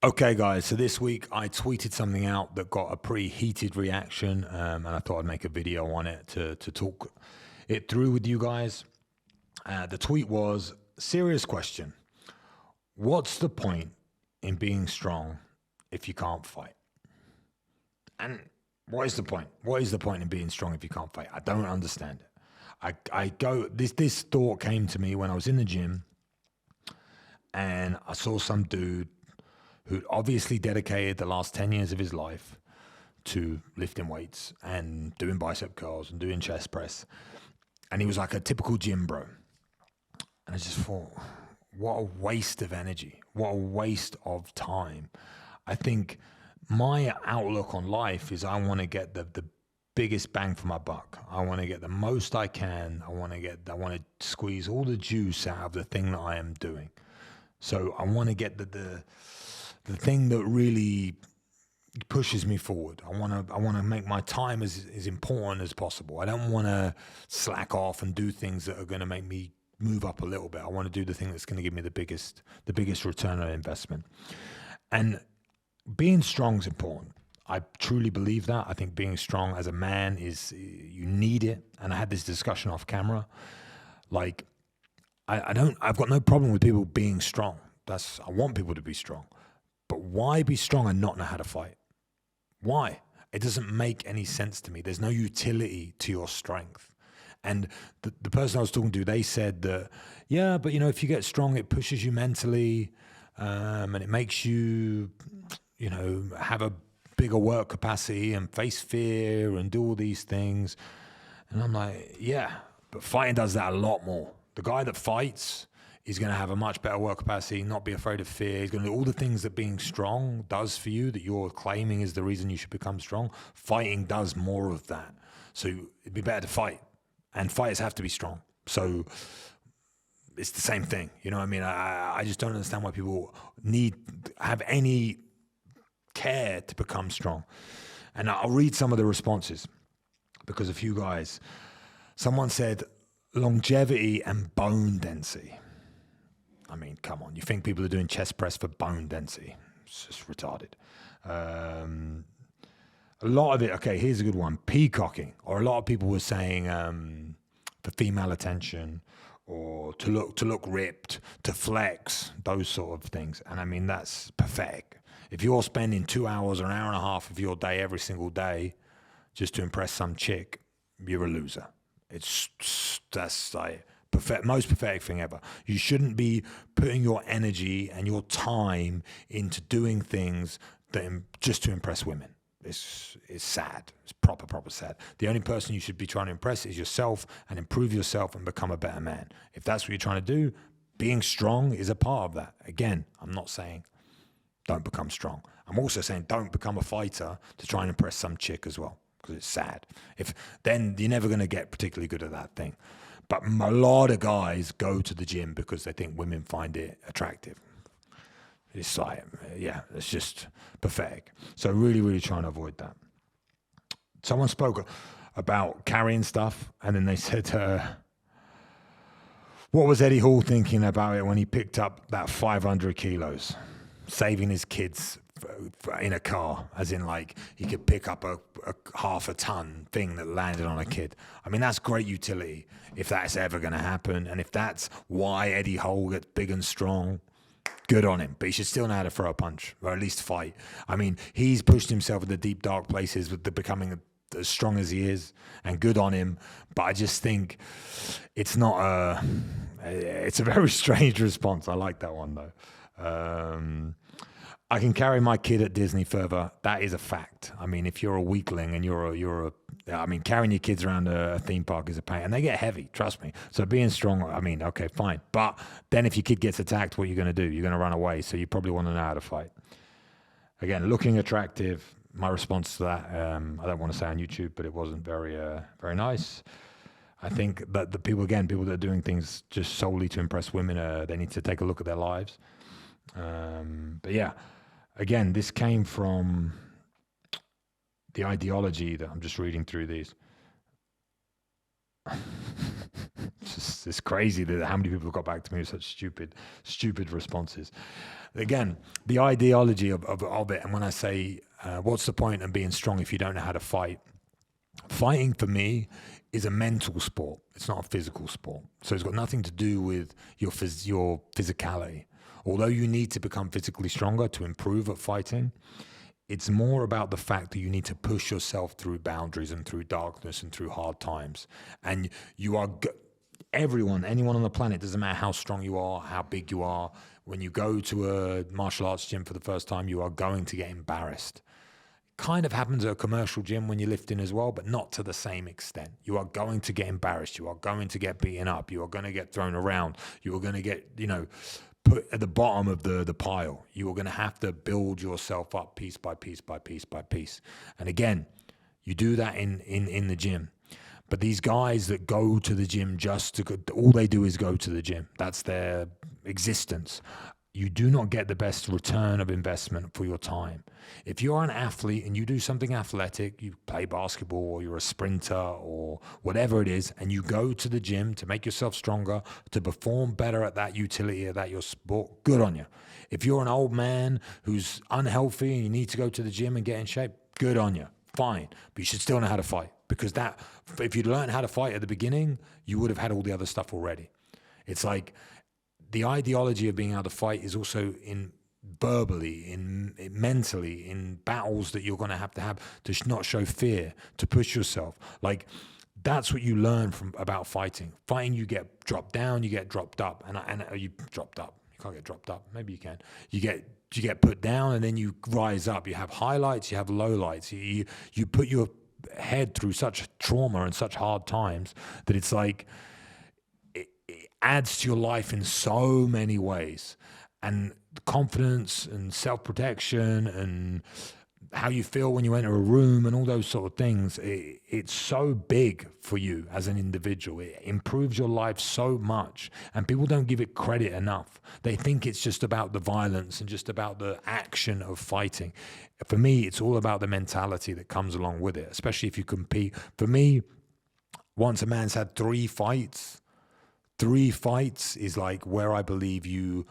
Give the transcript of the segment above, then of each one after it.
Okay, guys, so this week I tweeted something out that got a pretty heated reaction, and I thought I'd make a video on it to talk it through with you guys. The tweet was, serious question. What's the point in being strong if you can't fight? And what is the point? What is the point in being strong if you can't fight? I don't understand it. This thought came to me when I was in the gym and I saw some dude who'd obviously dedicated the last 10 years of his life to lifting weights and doing bicep curls and doing chest press. And he was like a typical gym bro. And I just thought, what a waste of energy. What a waste of time. I think my outlook on life is I want to get the biggest bang for my buck. I want to get the most I can. I want to squeeze all the juice out of the thing that I am doing. So I want to get the thing that really pushes me forward. I want to make my time as important as possible. I don't want to slack off and do things that are going to make me move up a little bit. I want to do the thing that's going to give me the biggest return on investment. And being strong is important. I truly believe that. I think being strong as a man you need it. And I had this discussion off camera. Like, I've got no problem with people being strong. I want people to be strong. But why be strong and not know how to fight? Why? It doesn't make any sense to me. There's no utility to your strength. And the person I was talking to, they said that, yeah, but if you get strong, it pushes you mentally, and it makes you, have a bigger work capacity and face fear and do all these things. And I'm like, yeah, but fighting does that a lot more. The guy that fights is going to have a much better work capacity, not be afraid of fear. He's going to do all the things that being strong does for you, that you're claiming is the reason you should become strong. Fighting does more of that. So it'd be better to fight. And fighters have to be strong. So it's the same thing. You know what I mean? I just don't understand why people have any care to become strong. And I'll read some of the responses because a few guys, someone said longevity and bone density. I mean, come on. You think people are doing chest press for bone density? It's just retarded. A lot of it, okay, here's a good one. Peacocking. Or a lot of people were saying for female attention or to look ripped, to flex, those sort of things. And I mean, that's pathetic. If you're spending 2 hours or an hour and a half of your day every single day just to impress some chick, you're a loser. That's like most pathetic thing ever. You shouldn't be putting your energy and your time into doing things just to impress women. It's sad. It's proper sad. The only person you should be trying to impress is yourself and improve yourself and become a better man. If that's what you're trying to do, being strong is a part of that. Again, I'm not saying don't become strong. I'm also saying don't become a fighter to try and impress some chick as well, because it's sad. Then you're never going to get particularly good at that thing. But a lot of guys go to the gym because they think women find it attractive. It's like, yeah, it's just pathetic. So really, really trying to avoid that. Someone spoke about carrying stuff, and then they said, what was Eddie Hall thinking about it when he picked up that 500 kilos, saving his kids in a car, as in like he could pick up a half a ton thing that landed on a kid. I mean, that's great utility if that's ever going to happen. And if that's why Eddie Hall gets big and strong, good on him. But he should still know how to throw a punch, or at least fight. I mean, he's pushed himself in the deep, dark places with becoming as strong as he is, and good on him. But I just think it's a very strange response. I like that one, though. I can carry my kid at Disney further. That is a fact. I mean, if you're a weakling and carrying your kids around a theme park is a pain, and they get heavy, trust me. So being strong, I mean, okay, fine. But then if your kid gets attacked, what are you going to do? You're going to run away. So you probably want to know how to fight. Again, looking attractive. My response to that, I don't want to say on YouTube, but it wasn't very nice. I think that the people that are doing things just solely to impress women, they need to take a look at their lives. But yeah, again, this came from the ideology that I'm just reading through these. It's It's crazy that how many people have got back to me with such stupid responses. Again, the ideology of it, and when I say, what's the point of being strong if you don't know how to fight? Fighting for me is a mental sport. It's not a physical sport. So it's got nothing to do with your physicality. Although you need to become physically stronger to improve at fighting, it's more about the fact that you need to push yourself through boundaries and through darkness and through hard times. And you are, anyone on the planet, doesn't matter how strong you are, how big you are, when you go to a martial arts gym for the first time, you are going to get embarrassed. Kind of happens at a commercial gym when you're lifting as well, but not to the same extent. You are going to get embarrassed. You are going to get beaten up. You are going to get thrown around. You are going to get, put at the bottom of the pile. You are going to have to build yourself up piece by piece by piece by piece. And again, you do that in the gym. But these guys that go to the gym all they do is go to the gym. That's their existence. You do not get the best return of investment for your time. If you're an athlete and you do something athletic, you play basketball or you're a sprinter or whatever it is, and you go to the gym to make yourself stronger, to perform better at that utility, at that your sport, good on you. If you're an old man who's unhealthy and you need to go to the gym and get in shape, good on you. Fine. But you should still know how to fight, because if you'd learned how to fight at the beginning, you would have had all the other stuff already. It's like, the ideology of being able to fight is also in verbally, in mentally, in battles that you're going to have to not show fear, to push yourself. Like, that's what you learn about fighting. Fighting, you get dropped down, you get dropped up, and you dropped up. You can't get dropped up. Maybe you can. You get put down, and then you rise up. You have highlights, you have lowlights. You put your head through such trauma and such hard times that it's like, adds to your life in so many ways, and confidence and self-protection and how you feel when you enter a room and all those sort of things. It's so big for you as an individual. It improves your life so much, and people don't give it credit enough. They think it's just about the violence and just about the action of fighting. For me, it's all about the mentality that comes along with it, especially if you compete. For me, once a man's had 3 fights is like where I believe you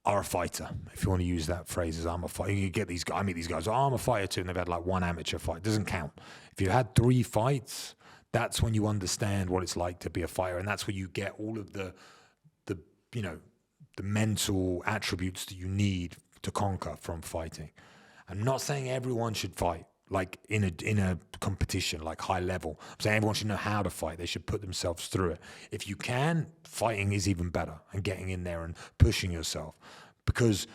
are a fighter. If you want to use that phrase, as I'm a fighter. You get these guys, I meet these guys, I'm a fighter too, and they've had like 1 amateur fight. It doesn't count. If you had 3 fights, that's when you understand what it's like to be a fighter, and that's where you get all of the mental attributes that you need to conquer from fighting. I'm not saying everyone should fight like in a competition, like high level. I'm saying everyone should know how to fight. They should put themselves through it. If you can, fighting is even better, and getting in there and pushing yourself. Because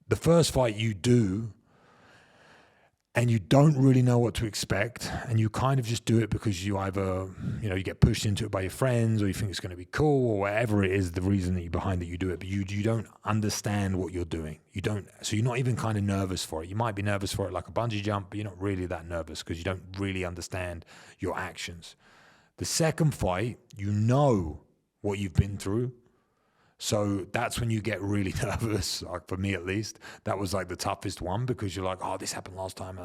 the first fight you do, and you don't really know what to expect, and you kind of just do it because you either, you get pushed into it by your friends, or you think it's going to be cool, or whatever it is, the reason that you behind it, you do it, but you don't understand what you're doing. So you're not even kind of nervous for it. You might be nervous for it like a bungee jump, but you're not really that nervous because you don't really understand your actions. The second fight, you know what you've been through. So that's when you get really nervous, like for me at least. That was like the toughest one, because you're like, oh, this happened last time.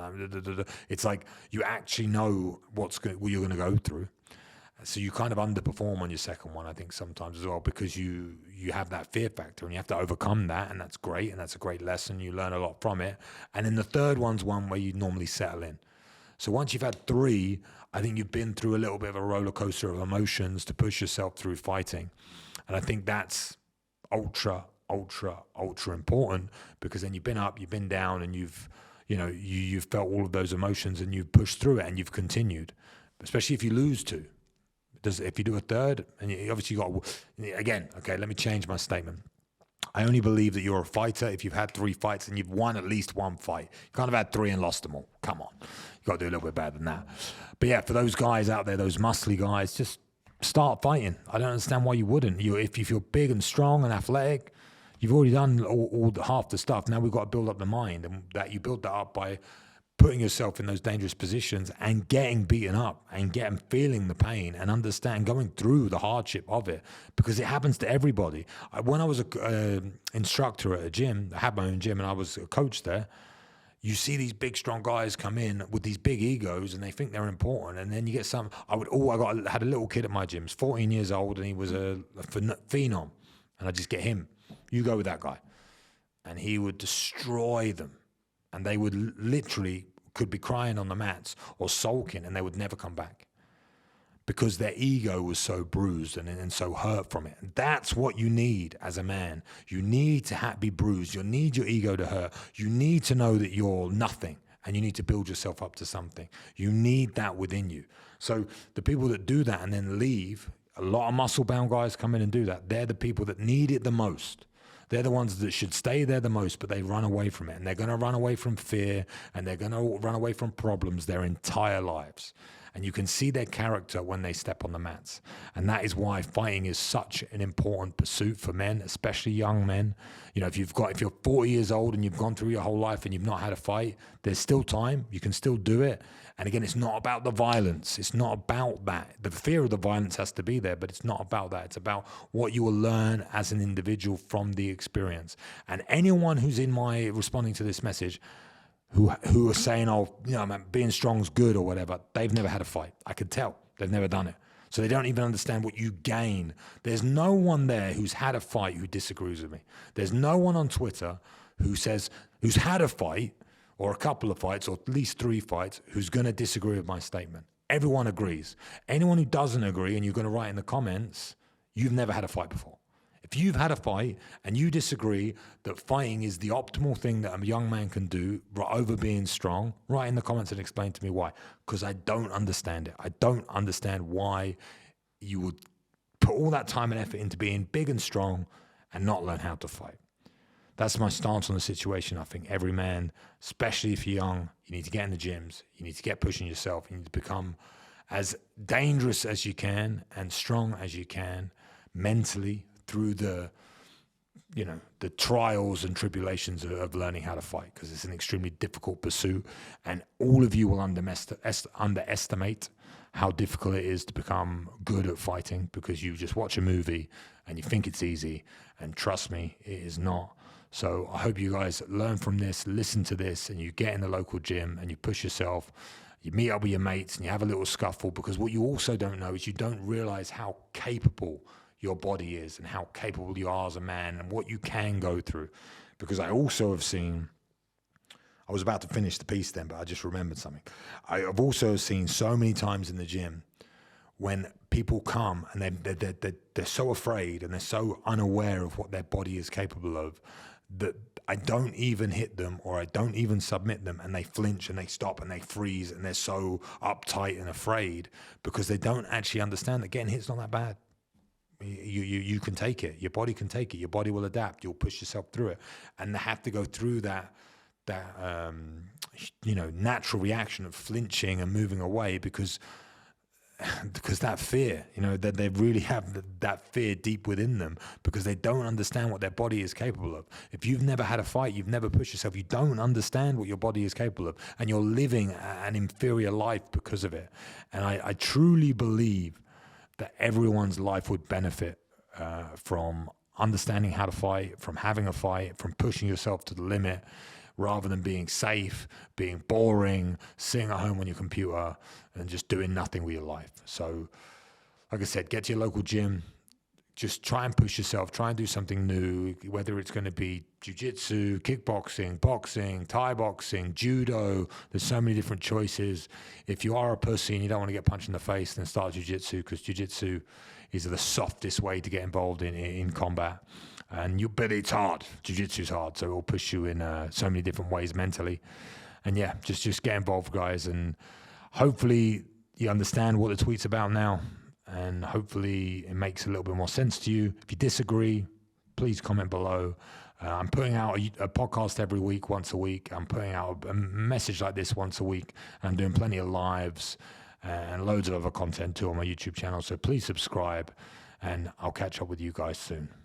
It's like you actually know what you're going to go through. So you kind of underperform on your second one, I think, sometimes as well, because you have that fear factor, and you have to overcome that, and that's great, and that's a great lesson. You learn a lot from it. And then the third one's one where you normally settle in. So once you've had 3, I think you've been through a little bit of a roller coaster of emotions to push yourself through fighting. And I think that's ultra important, because then you've been up, you've been down, and you've felt all of those emotions, and you've pushed through it, and you've continued. Especially if you lose 2. If you do a third, and you obviously let me change my statement. I only believe that you're a fighter if you've had 3 fights and you've won at least 1 fight. You can't have had 3 and lost them all. Come on. You got to do a little bit better than that. But yeah, for those guys out there, those muscly guys, just start fighting. I don't understand why you wouldn't. If you're big and strong and athletic, you've already done half the stuff. Now we've got to build up the mind, and that you build that up by putting yourself in those dangerous positions and getting beaten up and feeling the pain and going through the hardship of it, because it happens to everybody. When I was an instructor at a gym, I had my own gym and I was a coach there, You see these big, strong guys come in with these big egos and they think they're important. And then you get some, I had a little kid at my gym, he's 14 years old and he was a phenom. And I just get him. You go with that guy. And he would destroy them. And they would literally could be crying on the mats or sulking and they would never come back because their ego was so bruised and so hurt from it. And that's what you need as a man. You need to be bruised. You need your ego to hurt. You need to know that you're nothing and you need to build yourself up to something. You need that within you. So the people that do that and then leave, a lot of muscle-bound guys come in and do that. They're the people that need it the most. They're the ones that should stay there the most, but they run away from it. And they're going to run away from fear and they're going to run away from problems their entire lives. And you can see their character when they step on the mats. And that is why fighting is such an important pursuit for men, especially young men. You know, if you're 40 years old and you've gone through your whole life and you've not had a fight, there's still time. You can still do it. And again, it's not about the violence. It's not about that. The fear of the violence has to be there, but it's not about that. It's about what you will learn as an individual from the experience. And anyone who's responding to this message, who are saying, oh, you know, man, being strong's good or whatever, they've never had a fight. I could tell. They've never done it. So they don't even understand what you gain. There's no one there who's had a fight who disagrees with me. There's no one on Twitter who's had a fight or a couple of fights or at least 3 fights who's going to disagree with my statement. Everyone agrees. Anyone who doesn't agree and you're going to write in the comments, you've never had a fight before. If you've had a fight and you disagree that fighting is the optimal thing that a young man can do over being strong, write in the comments and explain to me why. Because I don't understand it. I don't understand why you would put all that time and effort into being big and strong and not learn how to fight. That's my stance on the situation. I think every man, especially if you're young, you need to get in the gyms. You need to get pushing yourself. You need to become as dangerous as you can and strong as you can mentally, through the trials and tribulations of learning how to fight, because it's an extremely difficult pursuit, and all of you will underestimate how difficult it is to become good at fighting, because you just watch a movie and you think it's easy, and trust me, it is not. So I hope you guys learn from this, listen to this, and you get in the local gym and you push yourself. You meet up with your mates and you have a little scuffle, because what you also don't know is you don't realize how capable your body is and how capable you are as a man and what you can go through. Because I also have seen, I was about to finish the piece then, but I just remembered something. I've also seen so many times in the gym when people come and they're so afraid and they're so unaware of what their body is capable of, that I don't even hit them or I don't even submit them, and they flinch and they stop and they freeze and they're so uptight and afraid because they don't actually understand that getting hit's not that bad. You can take it. Your body can take it. Your body will adapt. You'll push yourself through it, and they have to go through that natural reaction of flinching and moving away because that fear, that they really have that fear deep within them, because they don't understand what their body is capable of. If you've never had a fight, you've never pushed yourself, you don't understand what your body is capable of, and you're living an inferior life because of it. And I truly believe that everyone's life would benefit from understanding how to fight, from having a fight, from pushing yourself to the limit, rather than being safe, being boring, sitting at home on your computer and just doing nothing with your life. So, like I said, get to your local gym. Just try and push yourself. Try and do something new, whether it's going to be jiu-jitsu, kickboxing, boxing, Thai boxing, judo. There's so many different choices. If you are a pussy and you don't want to get punched in the face, then start jiu-jitsu, because jiu-jitsu is the softest way to get involved in combat. But it's hard. Jiu-jitsu is hard, so it will push you in so many different ways mentally. And yeah, just get involved, guys. And hopefully you understand what the tweet's about now. And hopefully it makes a little bit more sense to you. If you disagree, please comment below. I'm putting out a podcast every week, once a week. I'm putting out a message like this once a week. I'm doing plenty of lives and loads of other content too on my YouTube channel. So please subscribe, and I'll catch up with you guys soon.